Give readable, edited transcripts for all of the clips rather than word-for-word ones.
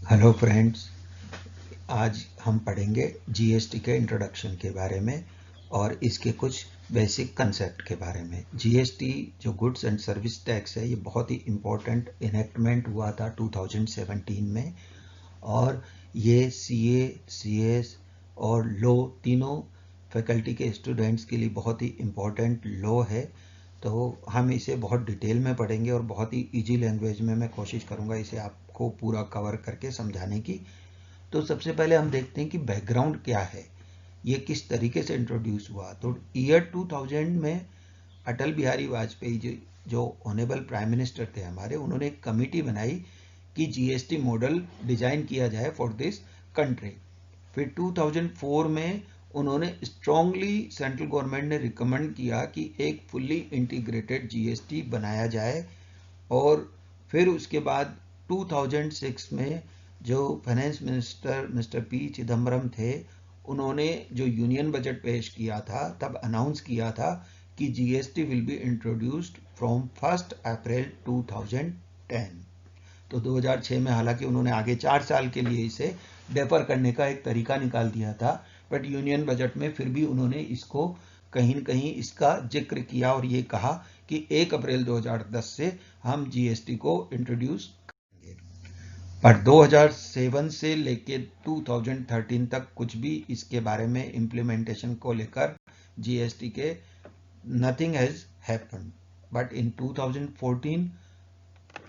Hello friends, आज हम पढ़ेंगे जीएसटी के इंट्रोडक्शन के बारे में और इसके कुछ बेसिक कंसेप्ट के बारे में। जीएसटी जो गुड्स एंड सर्विस टैक्स है, ये बहुत ही इम्पोर्टेंट इनेक्टमेंट हुआ था 2017 में और ये सीए, सीएस और लॉ तीनों फैकल्टी के स्टूडेंट्स के लिए बहुत ही इम्पोर्टेंट लॉ है। तो हम इसे बहुत डिटेल में पढ़ेंगे और बहुत ही इजी लैंग्वेज में मैं कोशिश करूँगा इसे आपको पूरा कवर करके समझाने की। तो सबसे पहले हम देखते हैं कि बैकग्राउंड क्या है, ये किस तरीके से इंट्रोड्यूस हुआ। तो ईयर 2000 में अटल बिहारी वाजपेयी जी जो ऑनेबल प्राइम मिनिस्टर थे हमारे, उन्होंने एक कमेटी बनाई कि जीएसटी मॉडल डिजाइन किया जाए फॉर दिस कंट्री। फिर 2004 में उन्होंने स्ट्रांगली सेंट्रल गवर्नमेंट ने रिकमेंड किया कि एक फुल्ली इंटीग्रेटेड जीएसटी बनाया जाए। और फिर उसके बाद 2006 में जो finance minister mister P Chidambaram थे, उन्होंने जो यूनियन बजट पेश किया था तब अनाउंस किया था कि GST will be introduced from 1 अप्रैल 2010। तो 2006 में हालांकि उन्होंने आगे 4 साल के लिए इसे डेफर करने का एक तरीका निकाल दिया था, बट यूनियन बजट में फिर भी उन्होंने इसको कहीं न कहीं इसका जिक्र किया और ये कहा कि 1 अप्रैल 2010 से हम जीएसटी को इंट्रोड्यूस करेंगे। पर 2007 से लेके 2013 तक कुछ भी इसके बारे में इम्प्लीमेंटेशन को लेकर जीएसटी के nothing has happened. But in 2014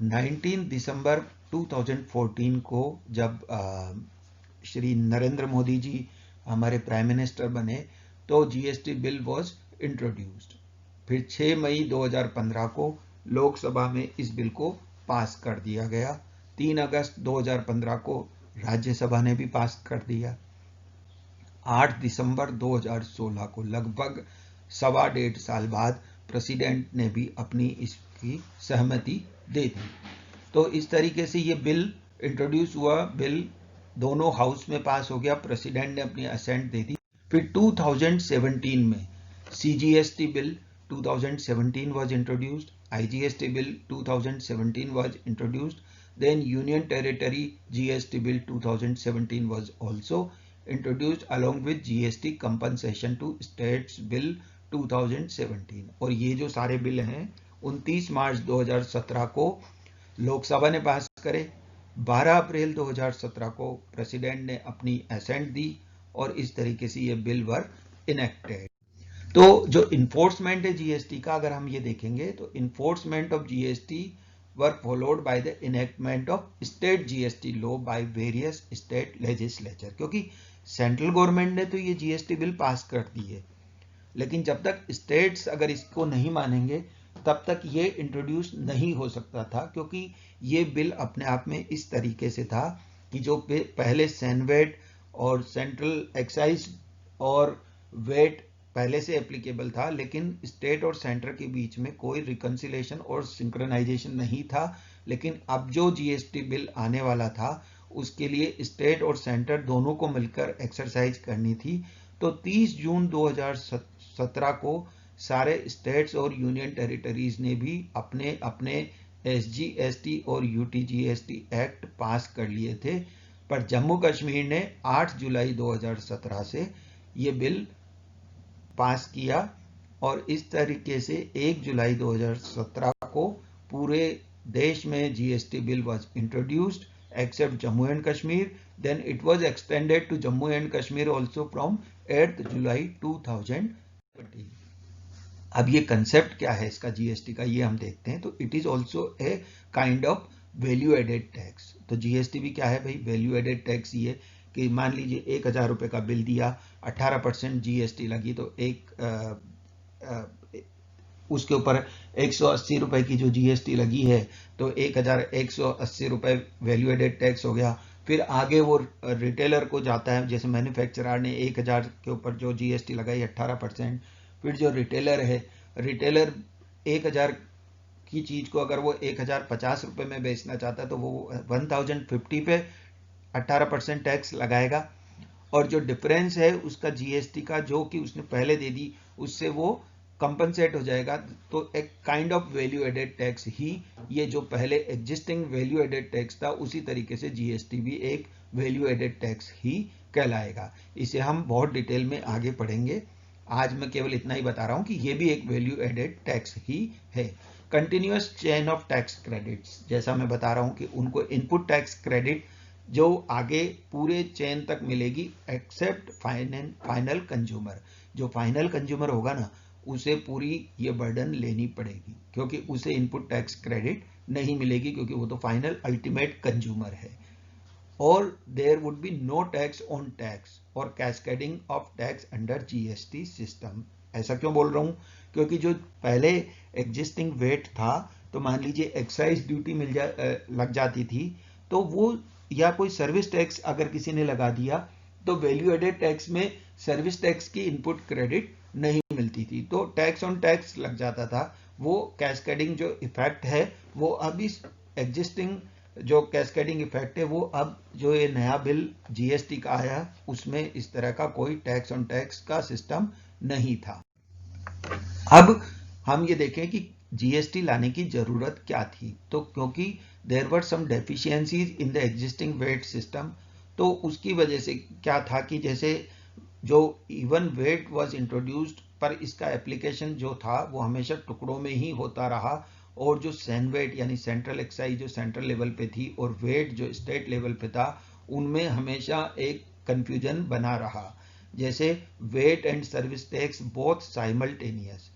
19 दिसंबर 2014 को जब श्री नरेंद्र मोदी जी हमारे प्राइम मिनिस्टर बने तो जीएसटी बिल वाज इंट्रोड्यूस्ड। फिर 6 मई 2015 को लोकसभा में इस बिल को पास कर दिया गया। 3 अगस्त 2015 को राज्यसभा ने भी पास कर दिया। 8 दिसंबर 2016 को लगभग 1.25 साल बाद प्रेसिडेंट ने भी अपनी इसकी सहमति दे दी। तो इस तरीके से ये बिल इंट्रोड्यूस हुआ। बिल दोनों हाउस में पास हो गया, प्रेसिडेंट ने अपनी असेंट दे दी। फिर 2017 में CGST bill 2017 was introduced, IGST bill 2017 was introduced, then Union Territory GST bill 2017 was also introduced along with GST compensation to states bill 2017। और ये जो सारे बिल हैं 29 मार्च 2017 को लोकसभा ने पास करे। 12 अप्रैल 2017 को प्रेसिडेंट ने अपनी असेंट दी और इस तरीके से ये बिल वर इनेक्टेड। तो जो इन्फोर्समेंट है जीएसटी का, अगर हम ये देखेंगे तो enforcement of GST were followed by the enactment of state GST law by various state legislature. क्योंकि सेंट्रल गवर्नमेंट ने तो ये जीएसटी बिल पास कर दी है, लेकिन जब तक स्टेट्स अगर इसको नहीं मानेंगे तब तक ये इंट्रोड्यूस नहीं हो सकता था। क्योंकि ये बिल अपने आप में इस तरीके से था कि जो पहले सैनवेट और सेंट्रल एक्साइज और वेट पहले से एप्लीकेबल था, लेकिन स्टेट और सेंटर के बीच में कोई रिकंसिलेशन और सिंक्रोनाइजेशन नहीं था। लेकिन अब जो जीएसटी बिल आने वाला था उसके लिए स्टेट और सेंटर दोनों को मिलकर एक्सरसाइज करनी थी। तो 30 जून 2017 को सारे स्टेट्स और यूनियन टेरिटरीज ने भी अपने अपने एसजीएसटी और यूटीजीएसटी एक्ट पास कर लिए थे। पर जम्मू कश्मीर ने 8 जुलाई 2017 से ये बिल पास किया और इस तरीके से 1 जुलाई 2017 को पूरे देश में GST bill was introduced except Jammu and Kashmir. Then it was extended to Jammu and Kashmir also from 8 July 2017। अब ये कंसेप्ट क्या है इसका जीएसटी का, ये हम देखते हैं। तो it is also a kind of value added tax. तो जीएसटी भी क्या है भाई, वैल्यू एडेड टैक्स। ये कि मान लीजिए 1,000 रुपये का बिल दिया, 18% जीएसटी लगी, तो उसके ऊपर 180 रुपए की जो जीएसटी लगी है तो 1,180 रुपये वैल्यू एडेड टैक्स हो गया। फिर आगे वो रिटेलर को जाता है, जैसे मैन्युफैक्चरर ने 1,000 के ऊपर जो जीएसटी लगाई 18%। फिर जो रिटेलर है, रिटेलर 1,000 की चीज को अगर वो 1,050 रुपये में बेचना चाहता है तो वो 1,050 पे 18% टैक्स लगाएगा। और जो डिफरेंस है उसका जीएसटी का जो कि उसने पहले दे दी, उससे वो कंपनसेट हो जाएगा। तो एक kind of value added tax ही, ये जो पहले एग्जिस्टिंग वैल्यू एडेड टैक्स था उसी तरीके से जीएसटी भी एक वैल्यू एडेड टैक्स ही कहलाएगा। इसे हम बहुत डिटेल में आगे पढ़ेंगे, आज मैं केवल इतना ही बता रहा हूं कि ये भी एक वैल्यू एडेड टैक्स ही है। Continuous chain of tax credits, जैसा मैं बता रहा हूं कि उनको इनपुट टैक्स क्रेडिट जो आगे पूरे चेन तक मिलेगी एक्सेप्ट फाइनल कंज्यूमर। जो फाइनल कंज्यूमर होगा ना, उसे पूरी ये बर्डन लेनी पड़ेगी, क्योंकि उसे इनपुट टैक्स क्रेडिट नहीं मिलेगी, क्योंकि वो तो फाइनल अल्टीमेट कंज्यूमर है। और there would be no tax on tax और cascading of tax under GST system. ऐसा क्यों बोल रहा हूं? क्योंकि जो पहले एग्जिस्टिंग वेट था, तो मान लीजिए एक्साइज ड्यूटी लग जाती थी, तो वो, या कोई सर्विस टैक्स अगर किसी ने लगा दिया, तो वैल्यू एडेड टैक्स में सर्विस टैक्स की इनपुट क्रेडिट नहीं मिलती थी, तो टैक्स ऑन टैक्स लग जाता था। वो कैस्केडिंग जो इफेक्ट है, वो अब इस एग्जिस्टिंग जो कैस्केडिंग इफेक्ट है, वो अब जो ये नया बिल जीएसटी का आया, उसमें इस तरह का कोई टैक्स ऑन टैक्स का सिस्टम नहीं था। अब हम ये देखें कि जीएसटी लाने की जरूरत क्या थी। तो क्योंकि there were some deficiencies in the existing VAT system, तो उसकी वजह से क्या था कि जैसे जो इवन वेट वाज इंट्रोड्यूस्ड, पर इसका एप्लीकेशन जो था वो हमेशा टुकड़ों में ही होता रहा, और जो सैनवेट यानी सेंट्रल एक्साइज जो सेंट्रल लेवल पे थी और वेट जो स्टेट लेवल पे था, उनमें हमेशा एक कंफ्यूजन बना रहा। जैसे VAT and service tax both simultaneous,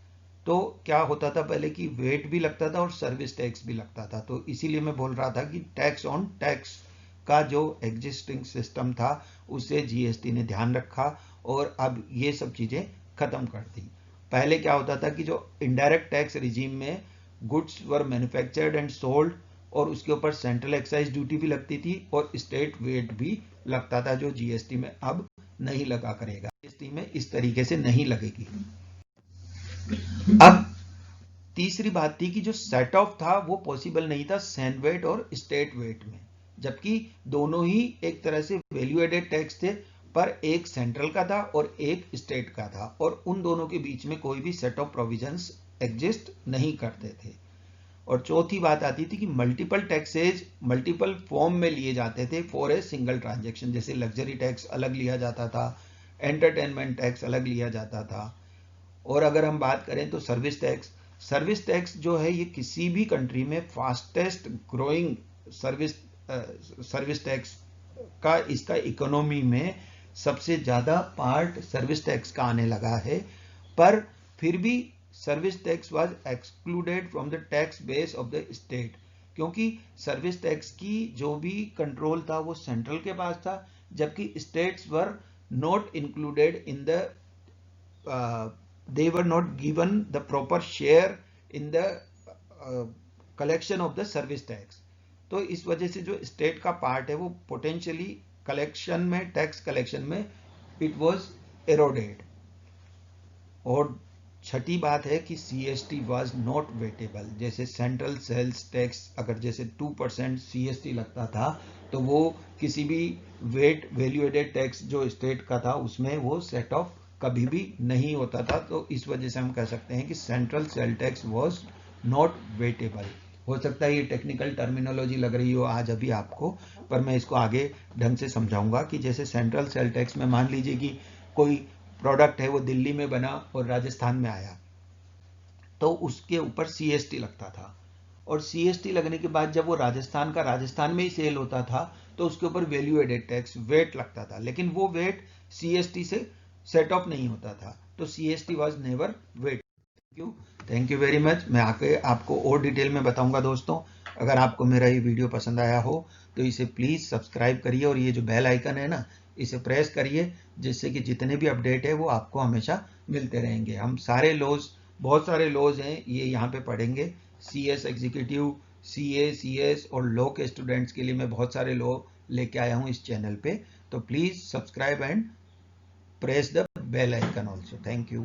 तो क्या होता था पहले कि वेट भी लगता था और सर्विस टैक्स भी लगता था। तो इसीलिए मैं बोल रहा था कि टैक्स ऑन टैक्स का जो एग्जिस्टिंग सिस्टम था उसे जीएसटी ने ध्यान रखा और अब ये सब चीजें खत्म कर दी। पहले क्या होता था कि जो इनडायरेक्ट टैक्स रिजीम में goods were manufactured and sold, और उसके ऊपर सेंट्रल एक्साइज ड्यूटी भी लगती थी और स्टेट वेट भी लगता था, जो जीएसटी में अब नहीं लगा करेगा। जीएसटी में इस तरीके से नहीं लगेगी। अब तीसरी बात थी कि जो सेट ऑफ था वो पॉसिबल नहीं था सैनवेट और स्टेट वेट में, जबकि दोनों ही एक तरह से वैल्यू एडेड टैक्स थे, पर एक सेंट्रल का था और एक स्टेट का था, और उन दोनों के बीच में कोई भी सेट ऑफ प्रोविजंस एग्जिस्ट नहीं करते थे। और चौथी बात आती थी कि मल्टीपल टैक्सेज मल्टीपल फॉर्म में लिए जाते थे फॉर ए सिंगल ट्रांजेक्शन। जैसे लग्जरी टैक्स अलग लिया जाता था, एंटरटेनमेंट टैक्स अलग लिया जाता था। और अगर हम बात करें तो सर्विस टैक्स जो है ये किसी भी कंट्री में फास्टेस्ट ग्रोइंग सर्विस टैक्स का, इसका इकोनॉमी में सबसे ज्यादा पार्ट सर्विस टैक्स का आने लगा है। पर फिर भी service tax was excluded from the tax base of the state, क्योंकि सर्विस टैक्स की जो भी कंट्रोल था वो सेंट्रल के पास था, जबकि states were not included in the they were not given the proper share in the collection of the service tax। तो इस वजह से जो स्टेट का पार्ट है वो पोटेंशियली कलेक्शन में, टैक्स कलेक्शन में इट वाज एरोडेड। और छठी बात है कि सीएसटी वाज नॉट वेटेबल। जैसे सेंट्रल सेल्स टैक्स अगर जैसे 2% सीएसटी लगता था, तो वो किसी भी वेट वैल्यू एडेड टैक्स जो स्टेट का था उसमें वो सेट ऑफ कभी भी नहीं होता था। तो इस वजह से हम कह सकते हैं कि central sale tax was not wettable. हो सकता है ये टेक्निकल टर्मिनोलॉजी लग रही हो आज अभी आपको, पर मैं इसको आगे ढंग से समझाऊंगा। कि जैसे सेंट्रल सेल टैक्स में मान लीजिए कि कोई प्रोडक्ट है वो दिल्ली में बना और राजस्थान में आया, तो उसके ऊपर सीएसटी लगता था, और सीएसटी लगने के बाद जब वो राजस्थान में ही सेल होता था, तो उसके ऊपर वैल्यू एडेड टैक्स वेट लगता था, लेकिन वो वेट सीएसटी से सेट ऑफ नहीं होता था। तो CST was never VAT. Thank you very much. मैं आके आपको और डिटेल में बताऊंगा दोस्तों। अगर आपको मेरा ये वीडियो पसंद आया हो तो इसे प्लीज सब्सक्राइब करिए, और ये जो बेल आइकन है ना, इसे प्रेस करिए, जिससे कि जितने भी अपडेट है वो आपको हमेशा मिलते रहेंगे। हम सारे लॉज, बहुत सारे लॉज हैं ये यहाँ पे पढ़ेंगे। सीएस एग्जीक्यूटिव, सीए, सीएस और लॉ के स्टूडेंट्स के लिए मैं बहुत सारे लॉ लेके आया हूँ इस चैनल पे। तो please subscribe and press the bell icon also. Thank you.